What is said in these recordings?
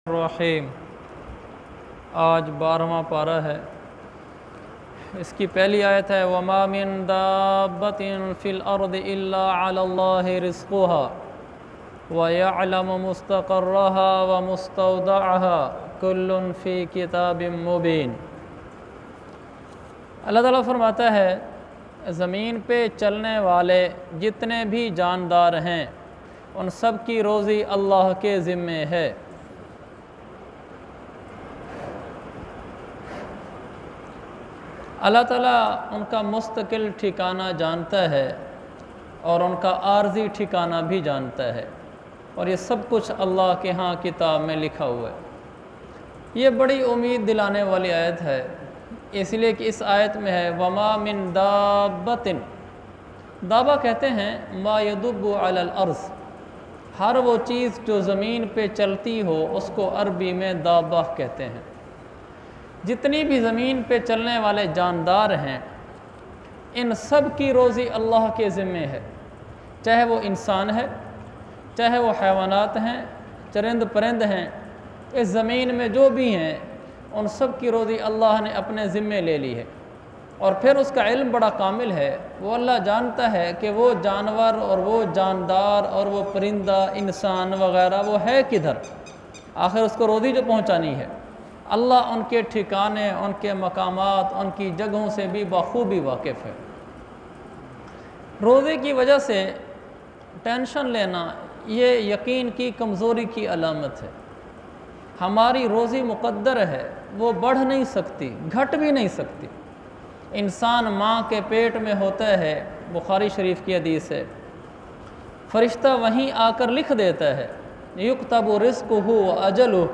रहीम। आज 12वां पारा है। इसकी पहली आयत है वमा मिन दाब्बतिन फिल अर्दि इल्ला अलल्लाहि रिज़्क़ुहा व यअलमु मुस्तक़र्रहा व मुस्तौदअहा कुल्लुन फ़ी किताबिम मुबीन। अल्लाह ताला फरमाता है ज़मीन पे चलने वाले जितने भी जानदार हैं उन सब की रोज़ी अल्लाह के ज़िम्मे है। अल्लाह ताला उनका मुस्तकिल ठिकाना जानता है और उनका आर्जी ठिकाना भी जानता है, और ये सब कुछ अल्लाह के यहाँ किताब में लिखा हुआ है। ये बड़ी उम्मीद दिलाने वाली आयत है, इसलिए कि इस आयत में है वमा मिन दाब्बतिन। दाबा कहते हैं मा यदुब्बु अलल अर्ज़, हर वो चीज़ जो ज़मीन पे चलती हो उसको अरबी में दाबा कहते हैं। जितनी भी ज़मीन पे चलने वाले जानदार हैं इन सब की रोज़ी अल्लाह के ज़िम्मे है, चाहे वो इंसान है, चाहे वो हैवानात हैं, चरिंद परिंद हैं, इस ज़मीन में जो भी हैं उन सब की रोज़ी अल्लाह ने अपने ज़िम्मे ले ली है। और फिर उसका इल्म बड़ा कामिल है, वो अल्लाह जानता है कि वो जानवर और वो जानदार और वो परिंदा इंसान वग़ैरह वो है किधर, आखिर उसको रोज़ी जो पहुँचानी है। अल्लाह उनके ठिकाने, उनके मकामात, उनकी जगहों से भी बखूबी वाकिफ़ है। रोज़े की वजह से टेंशन लेना ये यकीन की कमज़ोरी की अलामत है। हमारी रोज़ी मुक़द्दर है, वो बढ़ नहीं सकती, घट भी नहीं सकती। इंसान माँ के पेट में होता है, बुखारी शरीफ की हदीस है, फ़रिश्ता वहीं आकर लिख देता है युक्तबु रिज़्क़ुहु व अजलुहु,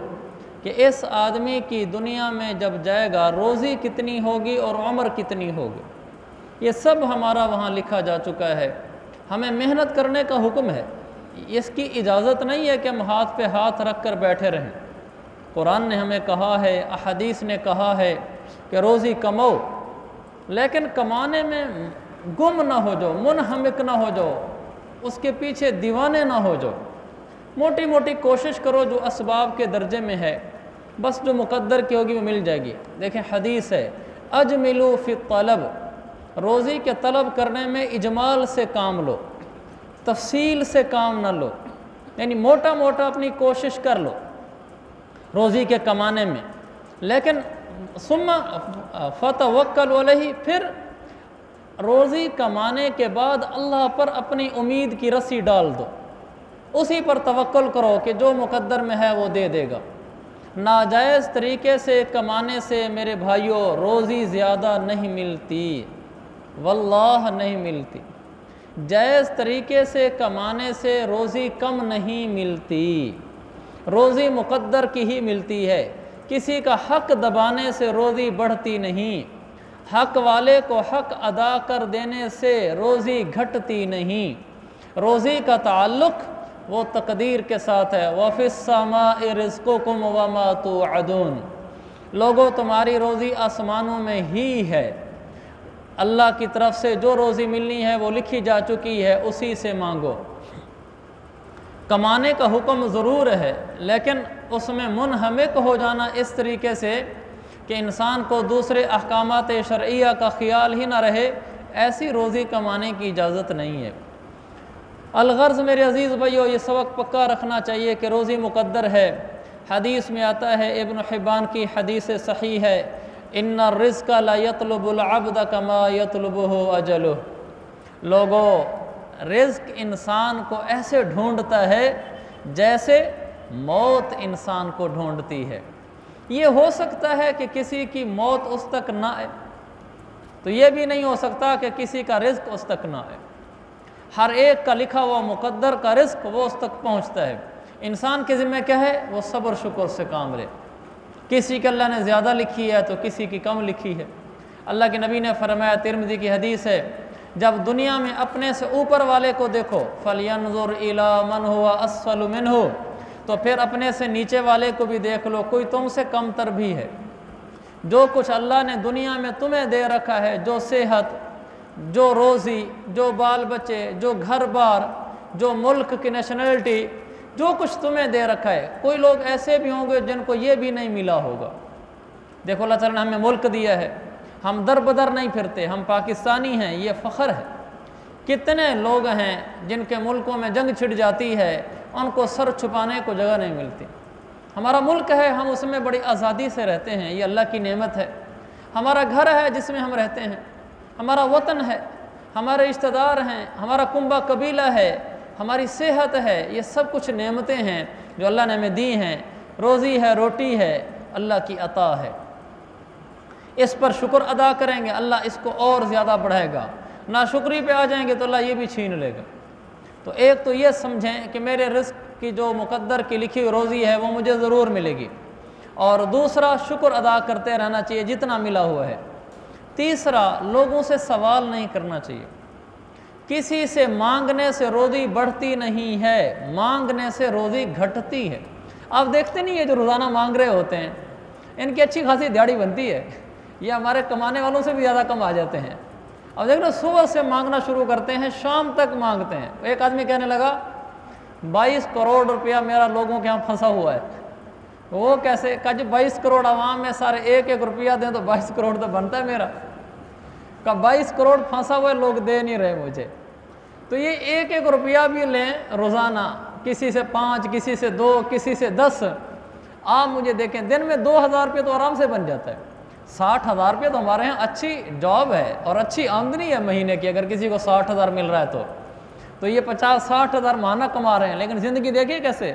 कि इस आदमी की दुनिया में जब जाएगा रोज़ी कितनी होगी और उम्र कितनी होगी, ये सब हमारा वहाँ लिखा जा चुका है। हमें मेहनत करने का हुक्म है, इसकी इजाज़त नहीं है कि हम हाथ पे हाथ रख कर बैठे रहें। कुरान ने हमें कहा है, अहदीस ने कहा है कि रोज़ी कमाओ, लेकिन कमाने में गुम ना हो जाओ, मुनहमिक ना हो जाओ, उसके पीछे दीवाने ना हो जाओ। मोटी मोटी कोशिश करो जो असबाब के दर्जे में है, बस जो मुक़द्दर की होगी वो मिल जाएगी। देखें हदीस है अजमिलू फ़ी तलब, रोज़ी के तलब करने में इजमाल से काम लो, तफसील से काम ना लो, यानी मोटा मोटा अपनी कोशिश कर लो रोज़ी के कमाने में, लेकिन सुम्मा फतवक्कल अलैहि, फिर रोज़ी कमाने के बाद अल्लाह पर अपनी उम्मीद की रस्सी डाल दो, उसी पर तवक्कुल करो कि जो मुक़द्दर में है वो दे देगा। नाजायज़ तरीके से कमाने से मेरे भाइयों रोज़ी ज़्यादा नहीं मिलती, वल्लाह नहीं मिलती। जायज़ तरीके से कमाने से रोज़ी कम नहीं मिलती, रोज़ी मुक़द्दर की ही मिलती है। किसी का हक़ दबाने से रोज़ी बढ़ती नहीं, हक़ वाले को हक़ अदा कर देने से रोज़ी घटती नहीं। रोज़ी का ताल्लुक़ वो तकदीर के साथ है। वफ़िस्समाइ रिज़्क़ुकुम वमा तुअदून, लोगों तुम्हारी रोज़ी आसमानों में ही है, अल्लाह की तरफ से जो रोज़ी मिलनी है वो लिखी जा चुकी है, उसी से मांगो। कमाने का हुक्म ज़रूर है, लेकिन उसमें मुनहमिक हो जाना इस तरीके से कि इंसान को दूसरे अहकामात शरइया का ख़्याल ही ना रहे, ऐसी रोज़ी कमाने की इजाज़त नहीं है। अलगर्ज़ मेरे अज़ीज़ भाइयों, ये सबक पक्का रखना चाहिए कि रोज़ी मुक़द्दर है। हदीस में आता है, इब्न हिब्बान की हदीस सही है, इन्ना रिज़्क़ ला यतलुबुल अब्द कमा यतलुबुहु अजलुहु। लोगों, रिज़्क़ इंसान को ऐसे ढूंढता है जैसे मौत इंसान को ढूंढती है। ये हो सकता है कि किसी की मौत उस तक ना आए, तो ये भी नहीं हो सकता कि किसी का रिज़्क़ उस तक ना आए। हर एक का लिखा हुआ मुक़द्दर का रिज़्क़ वो उस तक पहुँचता है। इंसान के ज़िम्मे क्या है, वो सब्र शुक्र से काम ले। किसी के अल्लाह ने ज़्यादा लिखी है तो किसी की कम लिखी है। अल्लाह के नबी ने फरमाया, तिरमिज़ी की हदीस है, जब दुनिया में अपने से ऊपर वाले को देखो फलयंजुर इला मन हुवा अस्फलु मिन्हु, तो फिर अपने से नीचे वाले को भी देख लो, कोई तुमसे कमतर भी है। जो कुछ अल्लाह ने दुनिया में तुम्हें दे रखा है, जो सेहत, जो रोज़ी, जो बाल बच्चे, जो घर बार, जो मुल्क की नेशनलिटी, जो कुछ तुम्हें दे रखा है। कोई लोग ऐसे भी होंगे जिनको ये भी नहीं मिला होगा। देखो अल्लाह ताला ने हमें मुल्क दिया है, हम दर बदर नहीं फिरते, हम पाकिस्तानी हैं, ये फ़ख्र है। कितने लोग हैं जिनके मुल्कों में जंग छिड़ जाती है, उनको सर छुपाने को जगह नहीं मिलती। हमारा मुल्क है, हम उसमें बड़ी आज़ादी से रहते हैं, ये अल्लाह की नेमत है। हमारा घर है जिसमें हम रहते हैं, हमारा वतन है, हमारे रिश्तेदार हैं, हमारा कुंबा कबीला है, हमारी सेहत है, ये सब कुछ नेमतें हैं जो अल्लाह ने हमें दी हैं। रोज़ी है, रोटी है, अल्लाह की अता है। इस पर शुक्र अदा करेंगे, अल्लाह इसको और ज़्यादा बढ़ाएगा। नाशुक्री पे आ जाएंगे तो अल्लाह ये भी छीन लेगा। तो एक तो ये समझें कि मेरे रिस्क की जो मुकद्दर की लिखी हुई रोज़ी है वो मुझे ज़रूर मिलेगी, और दूसरा शुक्र अदा करते रहना चाहिए जितना मिला हुआ है। तीसरा, लोगों से सवाल नहीं करना चाहिए। किसी से मांगने से रोज़ी बढ़ती नहीं है, मांगने से रोज़ी घटती है। आप देखते नहीं है जो रोज़ाना मांग रहे होते हैं, इनकी अच्छी खासी दिहाड़ी बनती है, ये हमारे कमाने वालों से भी ज़्यादा कम आ जाते हैं। अब देख लो, सुबह से मांगना शुरू करते हैं, शाम तक मांगते हैं। एक आदमी कहने लगा 22 करोड़ रुपया मेरा लोगों के यहाँ फंसा हुआ है। वो कैसे? कहा जी 22 करोड़ आवाम में सारे एक एक रुपया दें तो 22 करोड़ तो बनता है मेरा। कहा 22 करोड़ फंसा हुआ है, लोग दे नहीं रहे मुझे। तो ये एक एक रुपया भी लें रोज़ाना, किसी से 5, किसी से 2, किसी से 10। आप मुझे देखें, दिन में 2000 रुपये तो आराम से बन जाता है। 60,000 रुपये तो हमारे यहाँ अच्छी जॉब है और अच्छी आमदनी है महीने की। अगर किसी को 60,000 मिल रहा है तो ये 50-60 हज़ार माना कमा रहे हैं। लेकिन ज़िंदगी देखिए कैसे,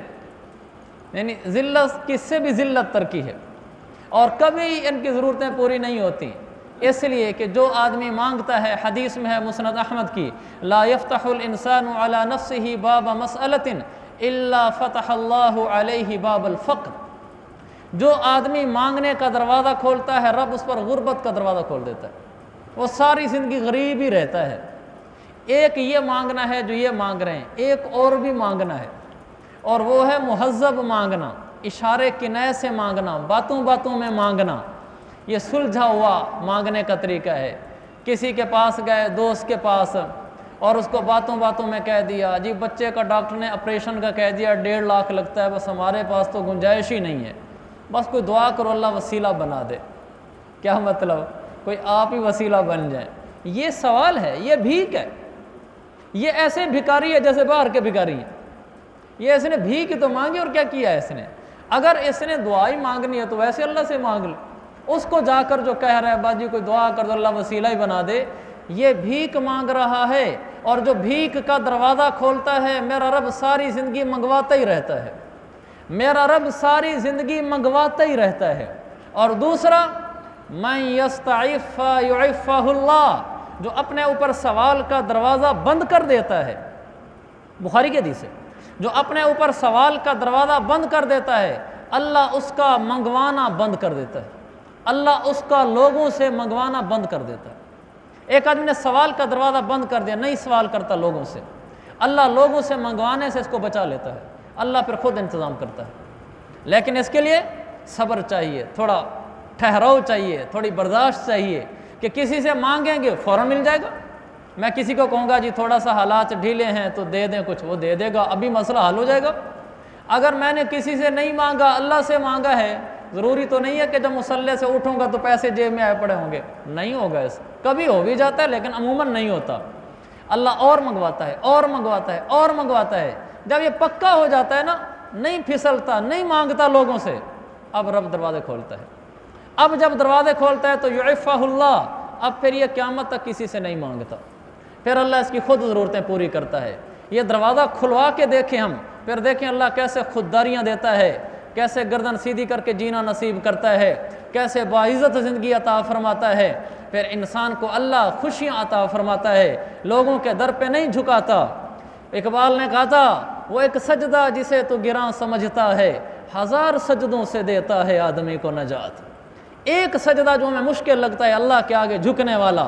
यानी ज़िल्लत, किससे भी ज़िल्लत तरकी है, और कभी इनकी ज़रूरतें पूरी नहीं होती। इसलिए कि जो आदमी मांगता है, हदीस में है मुस्नद अहमद की, ला यफ्तहुल इंसानु अला नफ्सिही बाब मसअलतिन इल्ला फतहल्लाहु अलैहि बाबल फ़क्र। जो आदमी मांगने का दरवाज़ा खोलता है, रब उस पर गुर्बत का दरवाज़ा खोल देता है। वो सारी ज़िंदगी गरीब ही रहता है। एक ये मांगना है जो ये मांग रहे हैं, एक और भी मांगना है, और वो है मुहज़्ज़ब मांगना, इशारे किनाए से मांगना, बातों बातों में मांगना। ये सुलझा हुआ मांगने का तरीका है। किसी के पास गए, दोस्त के पास, और उसको बातों बातों में कह दिया, जी बच्चे का डॉक्टर ने ऑपरेशन का कह दिया 1.5 लाख लगता है, बस हमारे पास तो गुंजाइश ही नहीं है, बस कोई दुआ करो अल्लाह वसीला बना दे। क्या मतलब? कोई आप ही वसीला बन जाए। ये सवाल है, ये भीख है। ये ऐसे भिखारी है जैसे बाहर के भिखारी हैं। ये इसने भीख तो मांगी, और क्या किया है इसने? अगर इसने दुआ ही मांगनी है तो वैसे अल्लाह से मांग ले। उसको जाकर जो कह रहा है बाजी कोई दुआ कर दो अल्लाह वसीला ही बना दे, ये भीख मांग रहा है। और जो भीख का दरवाज़ा खोलता है, मेरा रब सारी ज़िंदगी मंगवाता ही रहता है, मेरा रब सारी ज़िंदगी मंगवाता ही रहता है। और दूसरा, मैं यस्तइफ़ा युइफ़हुल्लाह, जो अपने ऊपर सवाल का दरवाज़ा बंद कर देता है, बुखारी के हदीस है, जो अपने ऊपर सवाल का दरवाज़ा बंद कर देता है, अल्लाह उसका मंगवाना बंद कर देता है, अल्लाह उसका लोगों से मंगवाना बंद कर देता है। एक आदमी ने सवाल का दरवाज़ा बंद कर दिया, नहीं सवाल करता लोगों से, अल्लाह लोगों से मंगवाने से इसको बचा लेता है, अल्लाह फिर खुद इंतज़ाम करता है। लेकिन इसके लिए सब्र चाहिए, थोड़ा ठहराव चाहिए, थोड़ी बर्दाश्त चाहिए कि किसी से मांगेंगे फ़ौरन मिल जाएगा। मैं किसी को कहूँगा जी थोड़ा सा हालात ढीले हैं तो दे दें कुछ, वो दे देगा, अभी मसला हल हो जाएगा। अगर मैंने किसी से नहीं मांगा, अल्लाह से मांगा है, ज़रूरी तो नहीं है कि जब मुसल्ले से उठूँगा तो पैसे जेब में आए पड़े होंगे, नहीं होगा। ऐसा कभी हो भी जाता है लेकिन अमूमन नहीं होता। अल्लाह और मंगवाता है और मंगवाता है और मंगवाता है। जब ये पक्का हो जाता है ना, नहीं फिसलता, नहीं मांगता लोगों से, अब रब दरवाज़े खोलता है। अब जब दरवाज़े खोलता है तो युइफ़हुल्लाह, अब फिर ये क़यामत तक किसी से नहीं मांगता, फिर अल्लाह इसकी खुद ज़रूरतें पूरी करता है। ये दरवाज़ा खुलवा के देखें हम, फिर देखें अल्लाह कैसे खुददारियाँ देता है, कैसे गर्दन सीधी करके जीना नसीब करता है, कैसे बाइज़्ज़त ज़िंदगी अता फरमाता है। फिर इंसान को अल्लाह खुशियाँ अता फरमाता है, लोगों के दर पे नहीं झुकाता। इकबाल ने कहा था, वो एक सजदा जिसे तो गिरां समझता है, 1000 सजदों से देता है आदमी को नजात। एक सजदा जो हमें मुश्किल लगता है अल्लाह के आगे झुकने वाला,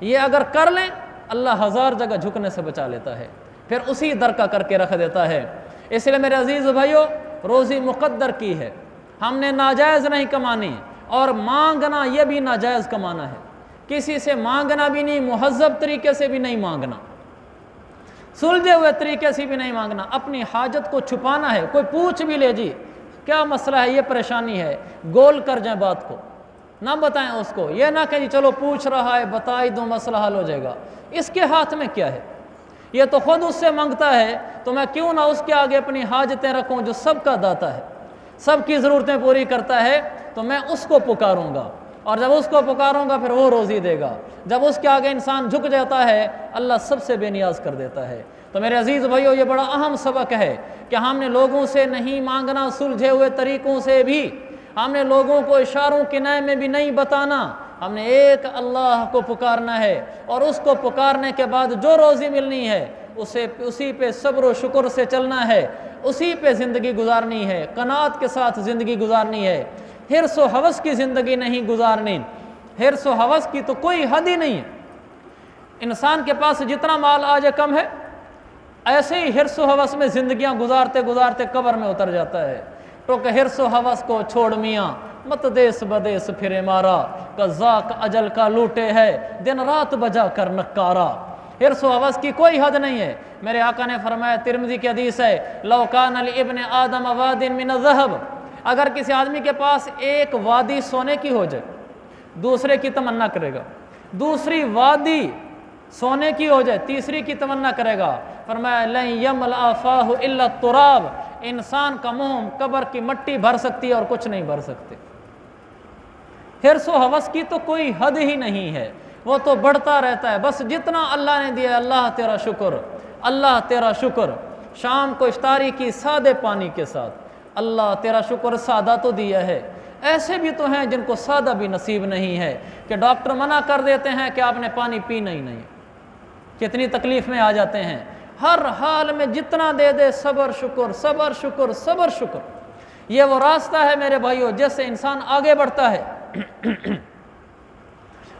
ये अगर कर लें अल्लाह 1000 जगह झुकने से बचा लेता है, फिर उसी दर का करके रख देता है। इसलिए मेरे अजीज़ भाइयों, रोज़ी मुक़द्दर की है, हमने नाजायज़ नहीं कमानी, और मांगना ये भी नाजायज़ कमाना है। किसी से मांगना भी नहीं, मुहज़्ज़ब तरीके से भी नहीं मांगना। सुलझे हुए तरीके से भी नहीं मांगना, अपनी हाजत को छुपाना है। कोई पूछ भी ले जी क्या मसला है, ये परेशानी है, गोल कर जाए बात को, ना बताएं उसको, ये ना कहें चलो पूछ रहा है बता ही दो मसला हल हो जाएगा। इसके हाथ में क्या है, ये तो खुद उससे मांगता है, तो मैं क्यों ना उसके आगे अपनी हाजतें रखूं। जो सबका दाता है, सबकी ज़रूरतें पूरी करता है, तो मैं उसको पुकारूंगा, और जब उसको पुकारूंगा फिर वो रोज़ी देगा। जब उसके आगे इंसान झुक जाता है, अल्लाह सबसे बेनियाज कर देता है। तो मेरे अजीज़ भाइयों, ये बड़ा अहम सबक है कि हमने लोगों से नहीं मांगना सुलझे हुए तरीक़ों से भी, हमने लोगों को इशारों किनारे में भी नहीं बताना, हमने एक अल्लाह को पुकारना है, और उसको पुकारने के बाद जो रोज़ी मिलनी है उसी पे सब्र व शुक्र से चलना है, उसी पे ज़िंदगी गुजारनी है, कनात के साथ ज़िंदगी गुजारनी है। हिर्स व हवस की ज़िंदगी नहीं गुजारनी। हिर्स व हवस की तो कोई हद ही नहीं है। इंसान के पास जितना माल आज कम है, ऐसे ही हिर्स व हवस में ज़िंदगियाँ गुजारते गुजारते कब्र में उतर जाता है। तो कि हिर्स व हवस को छोड़ मियाँ, मत देश बदेश फिरे मारा, कज़ाक अजल का लूटे है, दिन रात बजा कर नक्कारा। हिर्स व हवस की कोई हद नहीं है। मेरे आका ने फरमाया, तिरमिज़ी की हदीस है, लौ कान इब्न आदम वादिन मिन ज़हब, अगर किसी आदमी के पास एक वादी सोने की हो जाए, दूसरे की तमन्ना करेगा, दूसरी वादी सोने की हो जाए, तीसरी की तमन्ना करेगा। फरमाया लन यमला फाहु इल्ला तुराब, इंसान का मुंह कब्र की मिट्टी भर सकती है और कुछ नहीं भर सकते। हिर्स व हवस की तो कोई हद ही नहीं है, वो तो बढ़ता रहता है। बस जितना अल्लाह ने दिया, अल्लाह तेरा शुक्र, अल्लाह तेरा शुक्र। शाम को इफ्तारी की सादे पानी के साथ, अल्लाह तेरा शुक्र, सादा तो दिया है। ऐसे भी तो हैं जिनको सादा भी नसीब नहीं है, कि डॉक्टर मना कर देते हैं कि आपने पानी पीना ही नहीं। कितनी तकलीफ में आ जाते हैं। हर हाल में जितना दे दे सब्र शुक्र, सब्र शुक्र, सब्र शुक्र। ये वो रास्ता है मेरे भाइयों जिससे इंसान आगे बढ़ता है।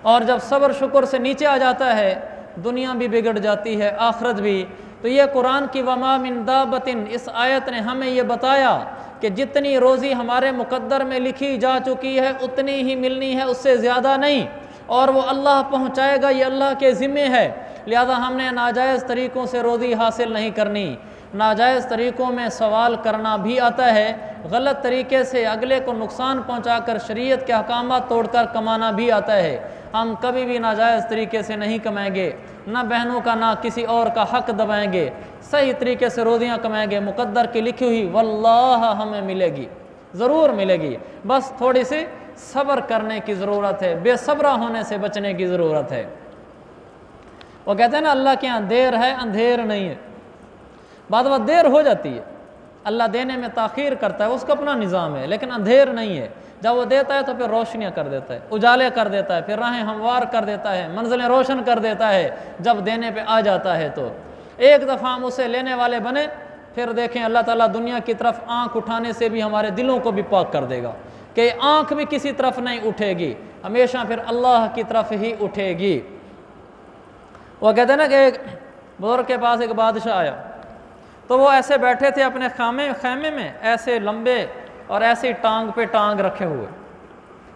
और जब सब्र शुक्र से नीचे आ जाता है, दुनिया भी बिगड़ जाती है, आखिरत भी। तो ये कुरान की वमा मिन दाबतिन, इस आयत ने हमें ये बताया कि जितनी रोज़ी हमारे मुकद्दर में लिखी जा चुकी है उतनी ही मिलनी है, उससे ज़्यादा नहीं। और वो अल्लाह पहुँचाएगा, ये अल्लाह के ज़िम्मे है। लिहाजा हमने नाजायज़ तरीक़ों से रोज़ी हासिल नहीं करनी। नाजायज़ तरीक़ों में सवाल करना भी आता है, गलत तरीके से अगले को नुकसान पहुँचाकर शरीयत के अहकामात तोड़कर कमाना भी आता है। हम कभी भी नाजायज़ तरीके से नहीं कमाएंगे, ना बहनों का ना किसी और का हक दबाएंगे, सही तरीके से रोज़ियाँ कमाएंगे। मुकद्दर की लिखी हुई वल्लाह हमें मिलेगी, ज़रूर मिलेगी। बस थोड़ी सी सब्र करने की ज़रूरत है, बेसब्रा होने से बचने की ज़रूरत है। वो कहते हैं ना, अल्लाह के यहाँ देर है अंधेर नहीं है। बाद बात देर हो जाती है, अल्लाह देने में ताख़ीर करता है, उसका अपना निज़ाम है, लेकिन अंधेर नहीं है। जब वो देता है तो फिर रोशनियाँ कर देता है, उजाले कर देता है, फिर राहें हमवार कर देता है, मंजिलें रोशन कर देता है। जब देने पे आ जाता है तो एक दफ़ा हम उसे लेने वाले बने, फिर देखें अल्लाह ताला दुनिया की तरफ आँख उठाने से भी हमारे दिलों को भी पाक कर देगा, कि आँख भी किसी तरफ नहीं उठेगी, हमेशा फिर अल्लाह की तरफ ही उठेगी। वो कहते हैं ना कि एक बुजुर्ग के पास एक बादशाह आया, तो वो ऐसे बैठे थे अपने खैमे में, ऐसे लंबे और ऐसे टांग पे टांग रखे हुए।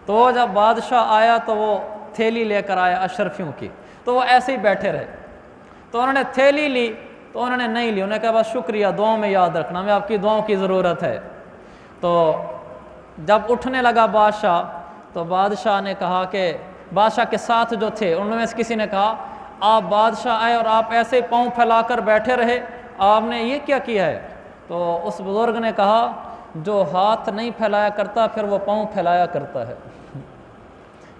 तो वो जब बादशाह आया तो वो थैली लेकर आया अशरफियों की, तो वो ऐसे ही बैठे रहे। तो उन्होंने थैली ली, तो उन्होंने नहीं ली, उन्होंने कहा बस शुक्रिया, दुआओं में याद रखना, हमें आपकी दुआओं की ज़रूरत है। तो जब उठने लगा बादशाह, तो बादशाह ने कहा कि बादशाह के साथ जो थे उनमें से किसी ने कहा, आप बादशाह आए और आप ऐसे पाँव फैलाकर बैठे रहे, आपने ये क्या किया है? तो उस बुज़ुर्ग ने कहा, जो हाथ नहीं फैलाया करता फिर वो पाँव फैलाया करता है।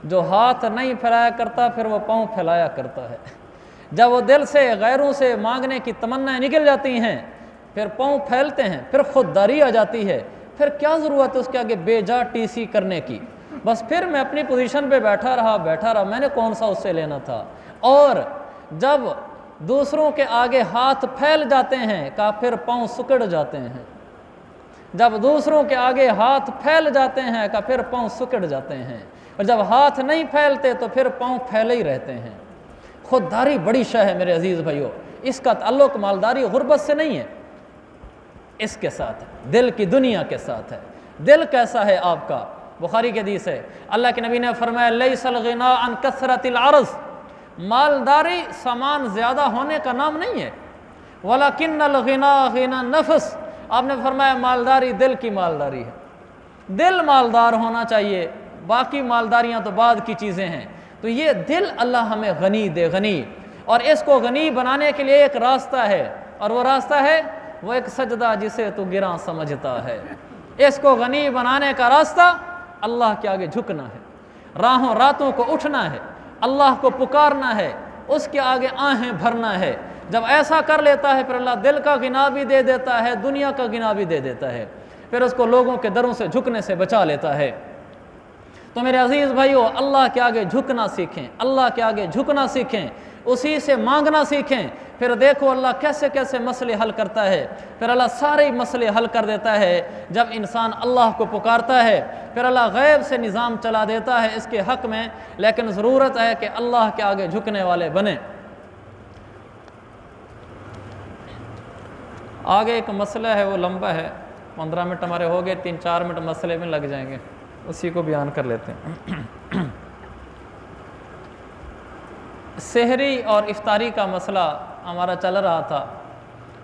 जो हाथ नहीं फैलाया करता फिर वो पाँव फैलाया करता है। जब वो दिल से गैरों से मांगने की तमन्नाएं निकल जाती हैं, फिर पाँव फैलते हैं, फिर खुददारी आ जाती है, फिर क्या ज़रूरत है उसके आगे बेजा टीसी करने की। बस फिर मैं अपनी पोजीशन पे बैठा रहा, मैंने कौन सा उससे लेना था। और जब दूसरों के आगे हाथ फैल जाते हैं का फिर पाँव सुकड़ जाते हैं। जब दूसरों के आगे हाथ फैल जाते हैं का फिर पाँव सुकड़ जाते हैं, और जब हाथ नहीं फैलते तो फिर पाँव फैले ही रहते हैं। खुददारी बड़ी शय है मेरे अजीज़ भाइयों, इसका ताल्लुक़ मालदारी गुर्बत से नहीं है, इसके साथ है, दिल की दुनिया के साथ है। दिल कैसा है आपका? बुखारी के हदीस है, अल्लाह के नबी ने फरमाया, लैसल गिना अन कसरतिल अर्ज़, मालदारी सामान ज़्यादा होने का नाम नहीं है। वलाकिन्नल गिना गिना नफ्स, आपने फरमाया मालदारी दिल की मालदारी है, दिल मालदार होना चाहिए, बाकी मालदारियाँ तो बाद की चीज़ें हैं। तो ये दिल अल्लाह हमें गनी दे, गनी। और इसको गनी बनाने के लिए एक रास्ता है, और वो रास्ता है वो एक सजदा जिसे तू गिरा समझता है। इसको गनी बनाने का रास्ता अल्लाह के आगे झुकना है, राहों रातों को उठना है, अल्लाह को पुकारना है, उसके आगे आहें भरना है। जब ऐसा कर लेता है फिर अल्लाह दिल का गिना भी दे देता है, दुनिया का गिना भी दे देता है, फिर उसको लोगों के दरों से झुकने से बचा लेता है। तो मेरे अजीज़ भाइयों, अल्लाह के आगे झुकना सीखें, अल्लाह के आगे झुकना सीखें, उसी से मांगना सीखें। फिर देखो अल्लाह कैसे कैसे मसले हल करता है, फिर अल्लाह सारे मसले हल कर देता है। जब इंसान अल्लाह को पुकारता है फिर अल्लाह गैब से निज़ाम चला देता है इसके हक़ में। लेकिन ज़रूरत है कि अल्लाह के आगे झुकने वाले बने। आगे एक मसला है, वो लंबा है, 15 मिनट हमारे हो गए, 3-4 मिनट मसले में लग जाएंगे, उसी को बयान कर लेते हैं। सहरी और इफ्तारी का मसला हमारा चल रहा था।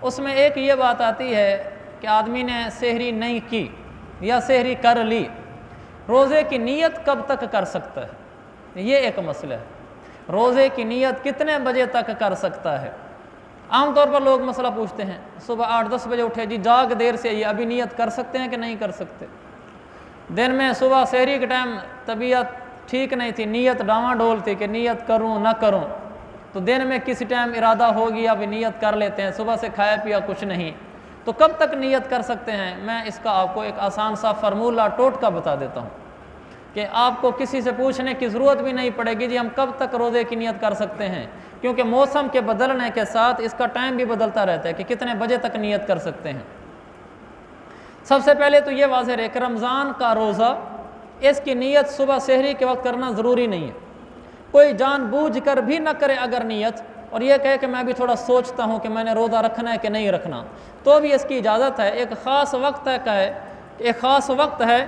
उसमें एक ये बात आती है कि आदमी ने सहरी नहीं की या सहरी कर ली, रोज़े की नीयत कब तक कर सकता है, ये एक मसला है। रोज़े की नीयत कितने बजे तक कर सकता है। आमतौर पर लोग मसला पूछते हैं, सुबह 8-10 बजे उठे जी, जाग देर से, ये अभी नीयत कर सकते हैं कि नहीं कर सकते। दिन में सुबह सहरी के टाइम तबीयत ठीक नहीं थी, नीयत डावाडोल थी कि नीयत करूं ना करूं, तो दिन में किसी टाइम इरादा होगी अभी नीयत कर लेते हैं, सुबह से खाया पिया कुछ नहीं, तो कब तक नीयत कर सकते हैं। मैं इसका आपको एक आसान सा फार्मूला टोटका बता देता हूं कि आपको किसी से पूछने की ज़रूरत भी नहीं पड़ेगी जी हम कब तक रोज़े की नीयत कर सकते हैं, क्योंकि मौसम के बदलने के साथ इसका टाइम भी बदलता रहता है कि कितने बजे तक नीयत कर सकते हैं। सबसे पहले तो ये वाज़ेह है कि रमज़ान का रोज़ा, इसकी नीयत सुबह सहरी के वक्त करना ज़रूरी नहीं है। कोई जानबूझकर भी न करे अगर नीयत, और ये कहे कि मैं भी थोड़ा सोचता हूँ कि मैंने रोज़ा रखना है कि नहीं रखना, तो भी इसकी इजाज़त है। एक ख़ास वक्त है का है, एक ख़ास वक्त है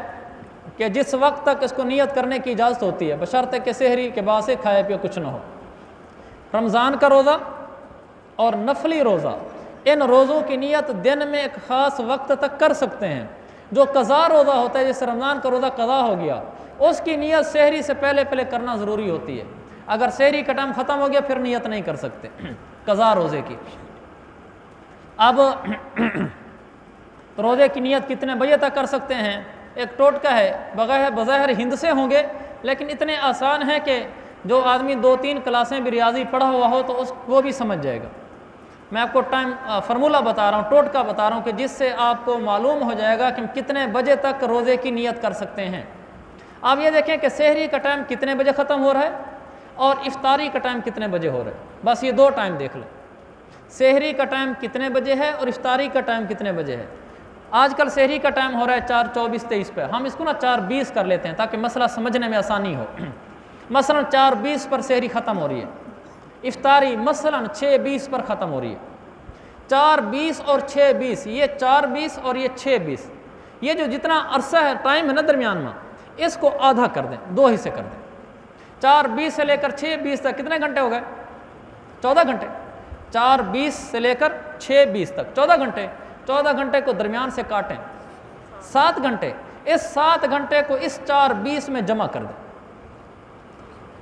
कि जिस वक्त तक इसको नीयत करने की इजाज़त होती है, बशर्ते कि सहरी के बाद से खाए पिए कुछ ना हो। रमज़ान का रोज़ा और नफली रोज़ा, इन रोज़ों की नीयत दिन में एक ख़ास वक्त तक कर सकते हैं। जो कज़ा रोज़ा होता है, जैसे रमज़ान का रोज़ा कज़ा हो गया, उसकी नीयत सहरी से पहले पहले करना ज़रूरी होती है। अगर सहरी का टाइम ख़त्म हो गया फिर नीयत नहीं कर सकते कज़ा रोज़े की। अब तो रोज़े की नीयत कितने बजे तक कर सकते हैं, एक टोटका है, बग़ैर हिंद से होंगे, लेकिन इतने आसान है कि जो आदमी 2-3 क्लासें भी रियाजी पढ़ा हुआ हो तो वो भी समझ जाएगा। मैं आपको टाइम फार्मूला बता रहा हूँ, टोटका बता रहा हूँ कि जिससे आपको मालूम हो जाएगा कि हम कितने बजे तक रोज़े की नीयत कर सकते हैं। आप ये देखें कि सहरी का टाइम कितने बजे ख़त्म हो रहा है और इफ्तारी का टाइम कितने बजे हो रहा है, बस ये 2 टाइम देख लो। सहरी का टाइम कितने बजे है और इफ्तारी का टाइम कितने बजे है। आजकल सहरी का टाइम हो रहा है 4:24-23 पे, हम इसको ना 4:20 कर लेते हैं ताकि मसला समझने में आसानी हो। मसलन 4:20 पर सहरी ख़त्म हो रही है, इफ्तारी मसलन 6:20 पर ख़त्म हो रही है। 4:20 और 6:20, ये 4:20 और ये 6:20, ये जो जितना अरसा है टाइम है ना दरमियान में, इसको आधा कर दें, 2 हिस्से कर दें। 4:20 से लेकर 6:20 तक कितने घंटे हो गए, 14 घंटे। 4:20 से लेकर 6:20 तक 14 घंटे। 14 घंटे को दरमियान से काटें, 7 घंटे। इस 7 घंटे को इस 4:20 में जमा कर दें,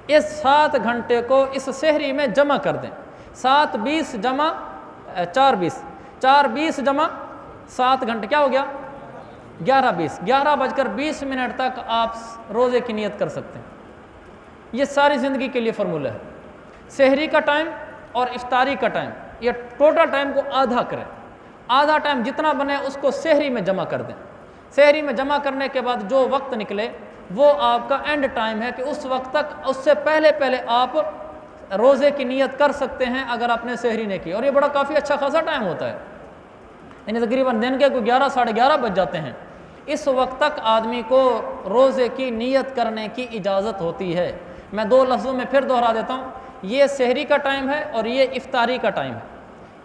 इस 7 घंटे को इस सहरी में जमा कर दें। 7:20 जमा 4:20, 4:20 जमा 7 घंटे, क्या हो गया 11:20। 11:20 तक आप रोज़े की नीयत कर सकते हैं। ये सारी ज़िंदगी के लिए फार्मूला है। सहरी का टाइम और इफ्तारी का टाइम, ये टोटल टाइम को आधा करें, आधा टाइम जितना बने उसको सहरी में जमा कर दें। सहरी में जमा करने के बाद जो वक्त निकले वो आपका एंड टाइम है कि उस वक्त तक, उससे पहले पहले आप रोज़े की नीयत कर सकते हैं अगर आपने सहरी नहीं की। और ये बड़ा काफ़ी अच्छा खासा टाइम होता है, यानी तकरीबन दिन के 11 साढ़े 11 बज जाते हैं। इस वक्त तक आदमी को रोज़े की नीयत करने की इजाज़त होती है। मैं 2 लफ्ज़ों में फिर दोहरा देता हूँ, ये सहरी का टाइम है और ये इफ्तारी का टाइम है।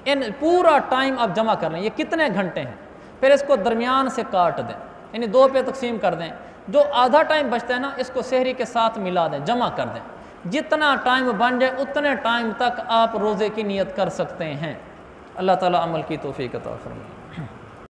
इन पूरा टाइम आप जमा कर लें, ये कितने घंटे हैं, फिर इसको दरमियान से काट दें, यानी 2 पे तकसीम कर दें। जो आधा टाइम बचता है ना, इसको सहरी के साथ मिला दें, जमा कर दें। जितना टाइम बन जाए उतने टाइम तक आप रोज़े की नीयत कर सकते हैं। अल्लाह ताला अमल की तौफीक अता फरमाए।